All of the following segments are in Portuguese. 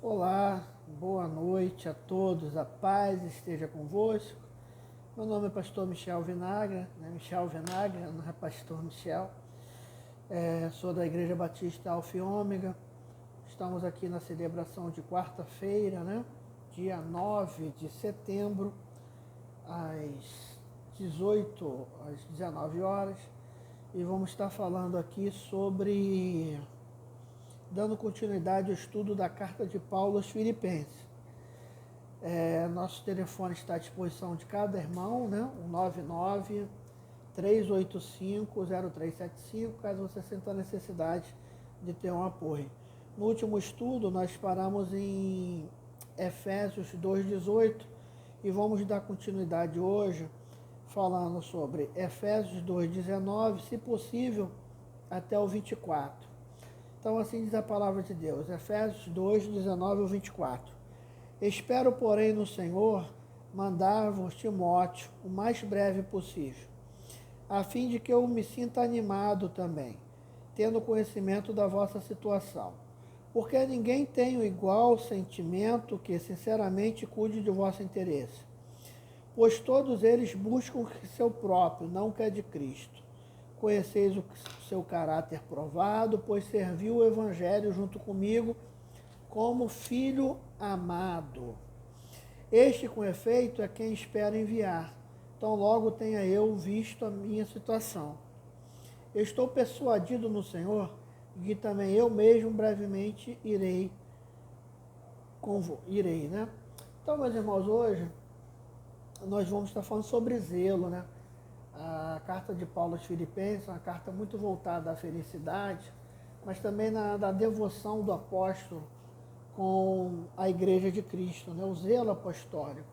Olá, boa noite a todos, a paz esteja convosco. Meu nome é pastor Michel Vinagre, Michel Vinagre, não é pastor Michel. Sou da Igreja Batista Alfa e Ômega. Estamos aqui na celebração de quarta-feira, dia 9 de setembro, às 18 às 19 horas. E vamos estar falando aqui dando continuidade ao estudo da carta de Paulo aos Filipenses. Nosso telefone está à disposição de cada irmão, o 99-385-0375, caso você sinta a necessidade de ter um apoio. No último estudo, nós paramos em Efésios 2,18 e vamos dar continuidade hoje falando sobre Efésios 2,19, se possível, até o 24. Então, assim diz a palavra de Deus, Efésios 2, 19 ao 24. Espero, porém, no Senhor, mandar-vos Timóteo o mais breve possível, a fim de que eu me sinta animado também, tendo conhecimento da vossa situação. Porque ninguém tem o igual sentimento que, sinceramente, cuide de vosso interesse. Pois todos eles buscam o seu próprio, não o que é de Cristo. Conheceis o seu caráter provado, pois serviu o Evangelho junto comigo como filho amado. Este, com efeito, é quem espero enviar. Então logo tenha eu visto a minha situação. Eu estou persuadido no Senhor que também eu mesmo brevemente irei. Então, meus irmãos, hoje nós vamos estar falando sobre zelo, A carta de Paulo aos Filipenses é uma carta muito voltada à felicidade, mas também da devoção do apóstolo com a Igreja de Cristo, o zelo apostólico.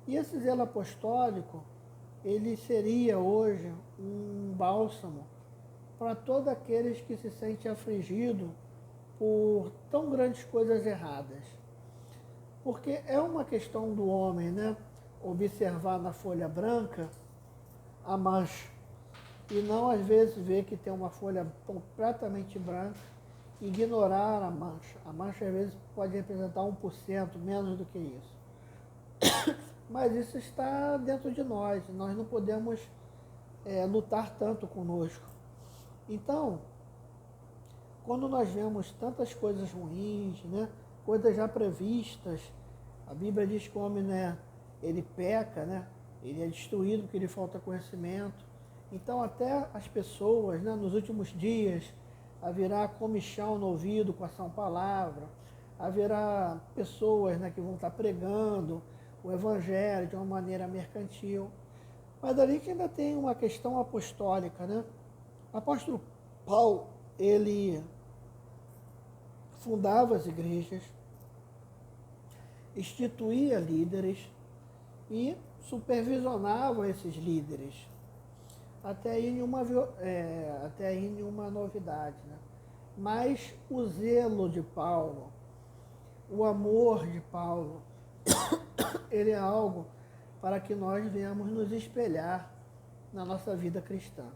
E esse zelo apostólico, ele seria hoje um bálsamo para todos aqueles que se sentem afligidos por tão grandes coisas erradas. Porque é uma questão do homem, observar na folha branca a mancha, e não às vezes ver que tem uma folha completamente branca e ignorar a mancha. A mancha às vezes pode representar 1%, menos do que isso. Mas isso está dentro de nós não podemos lutar tanto conosco. Então, quando nós vemos tantas coisas ruins, coisas já previstas, a Bíblia diz que o homem, ele peca, ele é destruído porque lhe falta conhecimento. Então, até as pessoas, nos últimos dias, haverá comichão no ouvido com a sã palavra, haverá pessoas que vão estar pregando o Evangelho de uma maneira mercantil. Mas ali que ainda tem uma questão apostólica, O apóstolo Paulo, ele fundava as igrejas, instituía líderes e supervisionava esses líderes. Até aí nenhuma novidade. Mas o zelo de Paulo, o amor de Paulo, ele é algo para que nós venhamos nos espelhar na nossa vida cristã.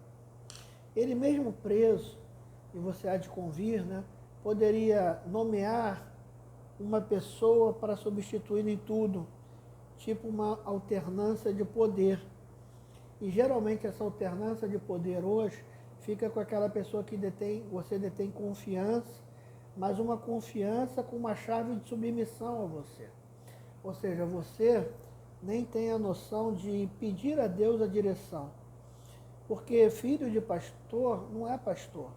Ele mesmo preso, e você há de convir, poderia nomear uma pessoa para substituir em tudo, tipo uma alternância de poder. E geralmente essa alternância de poder hoje fica com aquela pessoa que você detém confiança, mas uma confiança com uma chave de submissão a você. Ou seja, você nem tem a noção de pedir a Deus a direção. Porque filho de pastor não é pastor.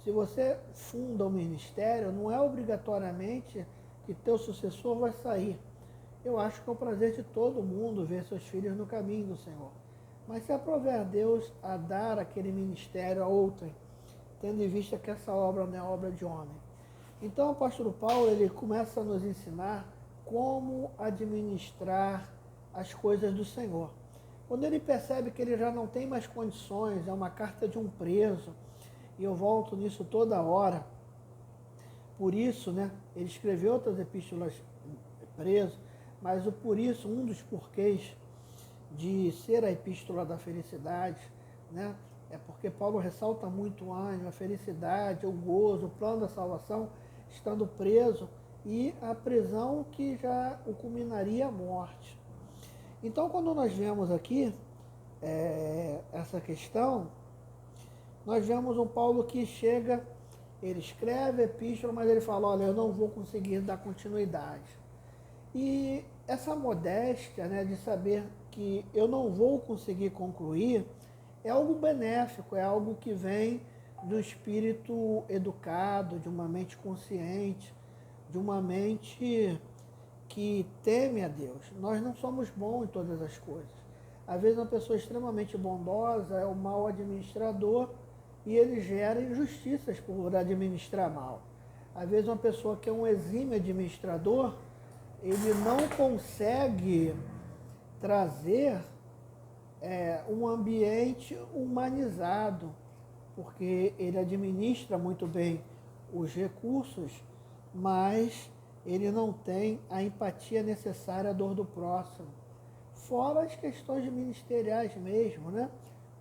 Se você funda um ministério, não é obrigatoriamente que teu sucessor vai sair. Eu acho que é o prazer de todo mundo ver seus filhos no caminho do Senhor. Mas se aprover a Deus a dar aquele ministério a outrem, tendo em vista que essa obra não é obra de homem. Então o apóstolo Paulo, ele começa a nos ensinar como administrar as coisas do Senhor. Quando ele percebe que ele já não tem mais condições, é uma carta de um preso, e eu volto nisso toda hora. Por isso, ele escreveu outras epístolas preso, mas por isso, um dos porquês de ser a epístola da felicidade, é porque Paulo ressalta muito o ânimo, a felicidade, o gozo, o plano da salvação, estando preso, e a prisão que já o culminaria a morte. Então, quando nós vemos aqui essa questão, nós vemos um Paulo que chega, ele escreve a epístola, mas ele fala, olha, eu não vou conseguir dar continuidade. E essa modéstia, né, de saber que eu não vou conseguir concluir, é algo benéfico, é algo que vem do espírito educado, de uma mente consciente, de uma mente que teme a Deus. Nós não somos bons em todas as coisas. Às vezes uma pessoa extremamente bondosa é um mau administrador e ele gera injustiças por administrar mal. Às vezes uma pessoa que é um exímio administrador, ele não consegue trazer um ambiente humanizado, porque ele administra muito bem os recursos, mas ele não tem a empatia necessária à dor do próximo. Fora as questões ministeriais mesmo, né?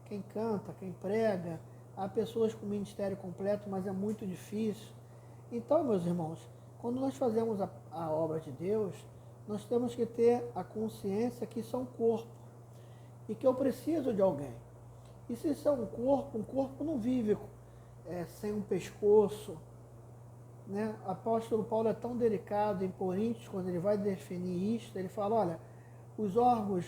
Quem canta, quem prega, há pessoas com ministério completo, mas é muito difícil. Então, meus irmãos, quando nós fazemos a obra de Deus, nós temos que ter a consciência que isso é um corpo e que eu preciso de alguém. E se isso é um corpo não vive sem um pescoço, né? O apóstolo Paulo é tão delicado em Coríntios, quando ele vai definir isso, ele fala, olha, os órgãos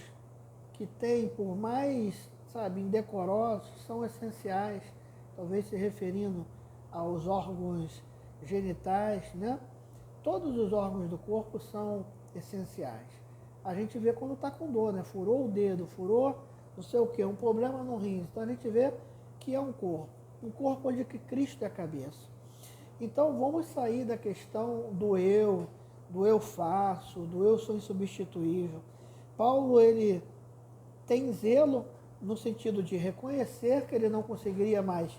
que tem, por mais, indecorosos, são essenciais, talvez se referindo aos órgãos genitais, né? Todos os órgãos do corpo são essenciais. A gente vê quando está com dor, né? Furou o dedo, furou não sei o quê, um problema no rim. Então a gente vê que é um corpo onde que Cristo é a cabeça. Então vamos sair da questão do eu faço, do eu sou insubstituível. Paulo, ele tem zelo no sentido de reconhecer que ele não conseguiria mais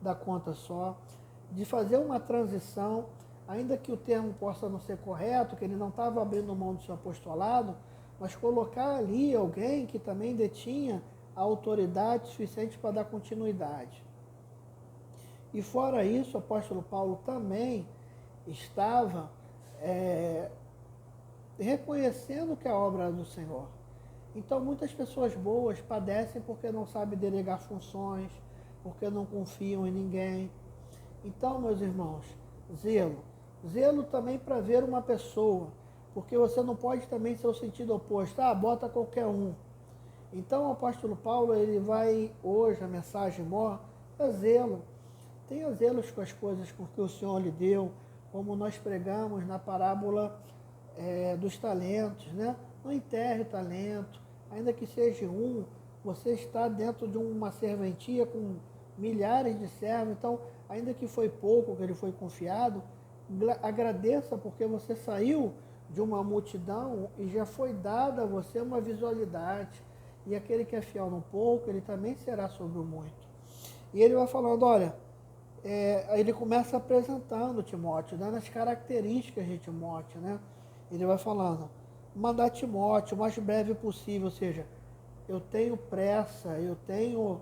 dar conta só, de fazer uma transição, ainda que o termo possa não ser correto, que ele não estava abrindo mão do seu apostolado, mas colocar ali alguém que também detinha a autoridade suficiente para dar continuidade. E fora isso, o apóstolo Paulo também estava reconhecendo que a obra é do Senhor. Então muitas pessoas boas padecem porque não sabem delegar funções, porque não confiam em ninguém. Então, meus irmãos, zelo também para ver uma pessoa, porque você não pode também ser o sentido oposto, bota qualquer um. Então o apóstolo Paulo, ele vai, hoje a mensagem maior é zelo. Tenha zelos com as coisas com que o Senhor lhe deu, como nós pregamos na parábola dos talentos, né? Não enterre talento, ainda que seja um, você está dentro de uma serventia com milhares de servos, então, ainda que foi pouco que ele foi confiado, agradeça porque você saiu de uma multidão e já foi dada a você uma visualidade, e aquele que é fiel no pouco, ele também será sobre o muito. E ele vai falando, olha, ele começa apresentando Timóteo, dando as características de Timóteo, né? Ele vai falando, mandar Timóteo o mais breve possível, ou seja, eu tenho pressa, eu tenho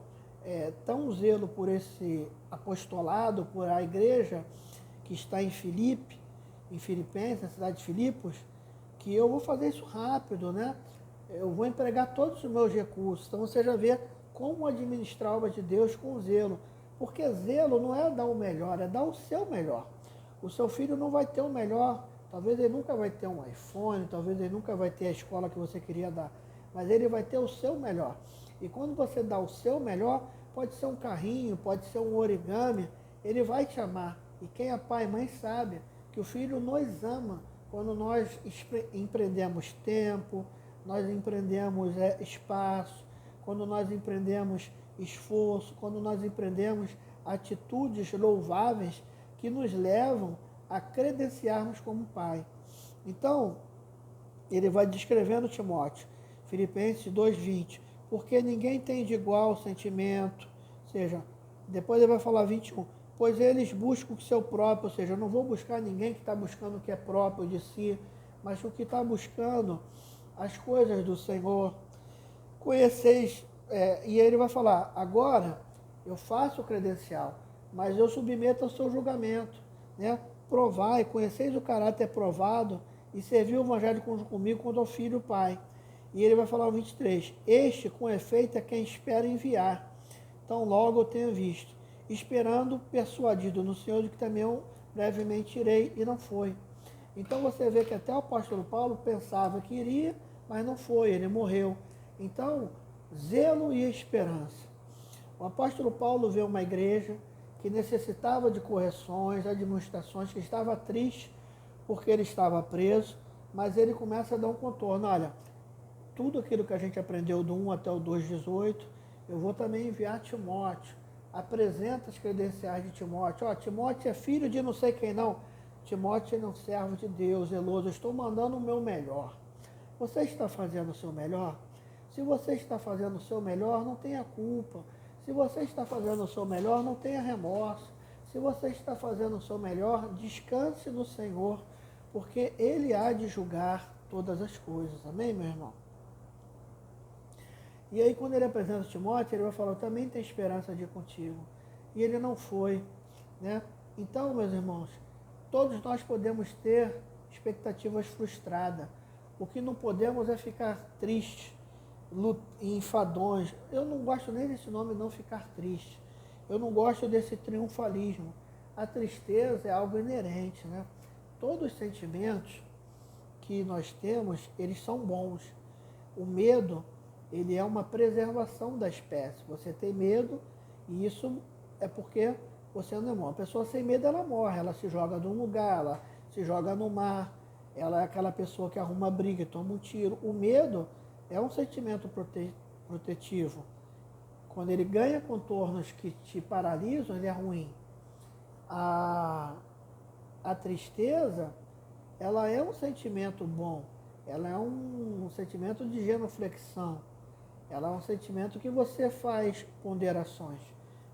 tão zelo por esse apostolado, por a igreja que está em Filipenses, na cidade de Filipos, que eu vou fazer isso rápido, né? Eu vou empregar todos os meus recursos. Então você já vê como administrar a obra de Deus com zelo. Porque zelo não é dar o melhor, é dar o seu melhor. O seu filho não vai ter o melhor, talvez ele nunca vai ter um iPhone, talvez ele nunca vai ter a escola que você queria dar, mas ele vai ter o seu melhor. E quando você dá o seu melhor, pode ser um carrinho, pode ser um origami, ele vai te amar. E quem é pai e mãe sabe que o filho nos ama quando nós empreendemos tempo, nós empreendemos espaço, quando nós empreendemos esforço, quando nós empreendemos atitudes louváveis que nos levam a credenciarmos como pai. Então, ele vai descrevendo Timóteo, Filipenses 2:20, porque ninguém tem de igual sentimento, ou seja, depois ele vai falar 21, pois eles buscam o seu próprio, ou seja, eu não vou buscar ninguém que está buscando o que é próprio de si, mas o que está buscando as coisas do Senhor. Conheceis, e ele vai falar, agora eu faço o credencial, mas eu submeto ao seu julgamento, né? provai, conheceis o caráter provado e serviu o evangelho comigo quanto ao filho e o pai. E ele vai falar o 23, este com efeito é quem espera enviar. Então logo eu tenho visto, esperando, persuadido no Senhor de que também eu brevemente irei, e não foi. Então você vê que até o apóstolo Paulo pensava que iria, mas não foi, ele morreu. Então, zelo e esperança. O apóstolo Paulo vê uma igreja que necessitava de correções, administrações, que estava triste porque ele estava preso, mas ele começa a dar um contorno. Olha, tudo aquilo que a gente aprendeu do 1 até o 2,18, eu vou também enviar Timóteo. Apresenta as credenciais de Timóteo. Ó, Timóteo é filho de não sei quem não. Timóteo é um servo de Deus, zeloso. Eu estou mandando o meu melhor. Você está fazendo o seu melhor? Se você está fazendo o seu melhor, não tenha culpa. Se você está fazendo o seu melhor, não tenha remorso. Se você está fazendo o seu melhor, descanse no Senhor, porque Ele há de julgar todas as coisas. Amém, meu irmão? E aí, quando ele apresenta Timóteo, ele vai falar, eu também tenho esperança de ir contigo. E ele não foi, né? Então, meus irmãos, todos nós podemos ter expectativas frustradas. O que não podemos é ficar tristes, enfadões. Eu não gosto nem desse nome, não, ficar triste. Eu não gosto desse triunfalismo. A tristeza é algo inerente, né? Todos os sentimentos que nós temos, eles são bons. O medo, ele é uma preservação da espécie. Você tem medo, e isso é porque você não é bom. A pessoa sem medo, ela morre, ela se joga de um lugar, ela se joga no mar, ela é aquela pessoa que arruma briga, toma um tiro. O medo é um sentimento protetivo. Quando ele ganha contornos que te paralisam, ele é ruim. A tristeza, ela é um sentimento bom, ela é um sentimento de genuflexão, ela é um sentimento que você faz ponderações.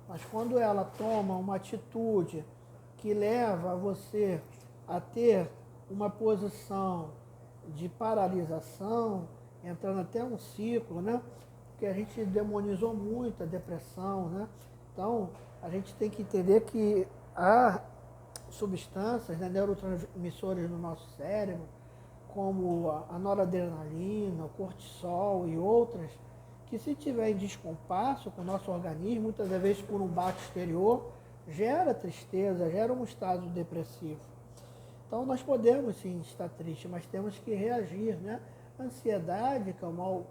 Mas quando ela toma uma atitude que leva você a ter uma posição de paralisação, entrando até um ciclo, né? Porque a gente demonizou muito a depressão, né? Então, a gente tem que entender que há substâncias, né, neurotransmissores no nosso cérebro, como a noradrenalina, o cortisol e outras, que se tiver em descompasso com o nosso organismo, muitas vezes por um baque exterior, gera tristeza, gera um estado depressivo. Então nós podemos sim estar tristes, mas temos que reagir, né? A ansiedade, que é o mal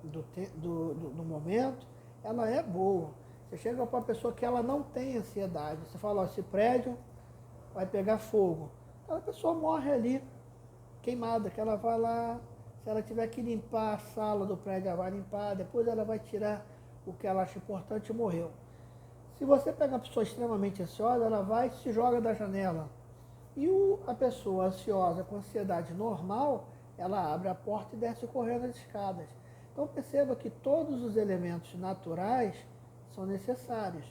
do momento, ela é boa. Você chega para uma pessoa que ela não tem ansiedade, você fala, ó, esse prédio vai pegar fogo. Aquela pessoa morre ali, queimada, que ela vai lá, se ela tiver que limpar a sala do prédio, ela vai limpar, depois ela vai tirar o que ela acha importante e morreu. Se você pega uma pessoa extremamente ansiosa, ela vai e se joga da janela. E a pessoa ansiosa com ansiedade normal, ela abre a porta e desce correndo as escadas. Então perceba que todos os elementos naturais são necessários.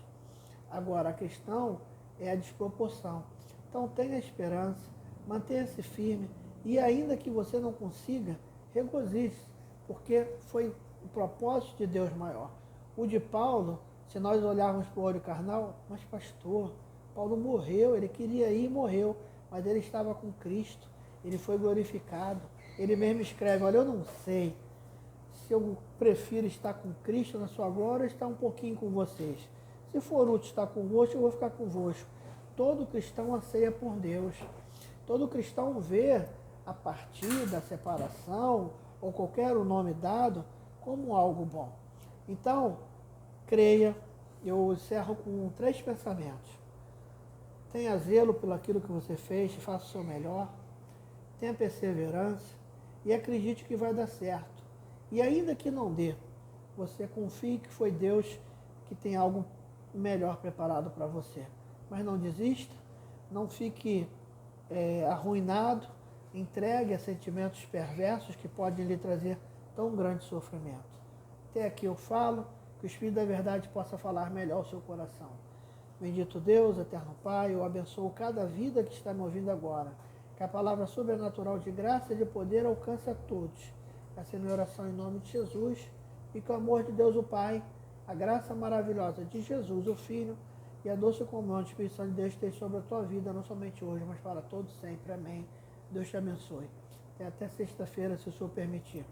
Agora a questão é a desproporção. Então tenha esperança, mantenha-se firme e ainda que você não consiga, regozije-se, porque foi o propósito de Deus maior. O de Paulo, se nós olharmos para o olho carnal, mas pastor, Paulo morreu, ele queria ir e morreu, mas ele estava com Cristo, ele foi glorificado. Ele mesmo escreve, olha, eu não sei se eu prefiro estar com Cristo na sua glória ou estar um pouquinho com vocês. Se for útil estar convosco, eu vou ficar convosco. Todo cristão anseia por Deus. Todo cristão vê a partida, a separação, ou qualquer nome dado, como algo bom. Então, creia, eu encerro com 3 pensamentos. Tenha zelo pelo aquilo que você fez, faça o seu melhor. Tenha perseverança e acredite que vai dar certo. E ainda que não dê, você confie que foi Deus que tem algo melhor preparado para você. Mas não desista, não fique arruinado, entregue a sentimentos perversos que podem lhe trazer tão grande sofrimento. Até aqui eu falo, que o Espírito da Verdade possa falar melhor ao seu coração. Bendito Deus, eterno Pai, eu abençoo cada vida que está me ouvindo agora. Que a palavra sobrenatural de graça e de poder alcance a todos. Essa é a minha oração em nome de Jesus. E que o amor de Deus o Pai, a graça maravilhosa de Jesus, o Filho, e a doce comunhão do Espírito Santo de Deus esteja sobre a tua vida, não somente hoje, mas para todos sempre. Amém. Deus te abençoe. Até sexta-feira, se o Senhor permitir.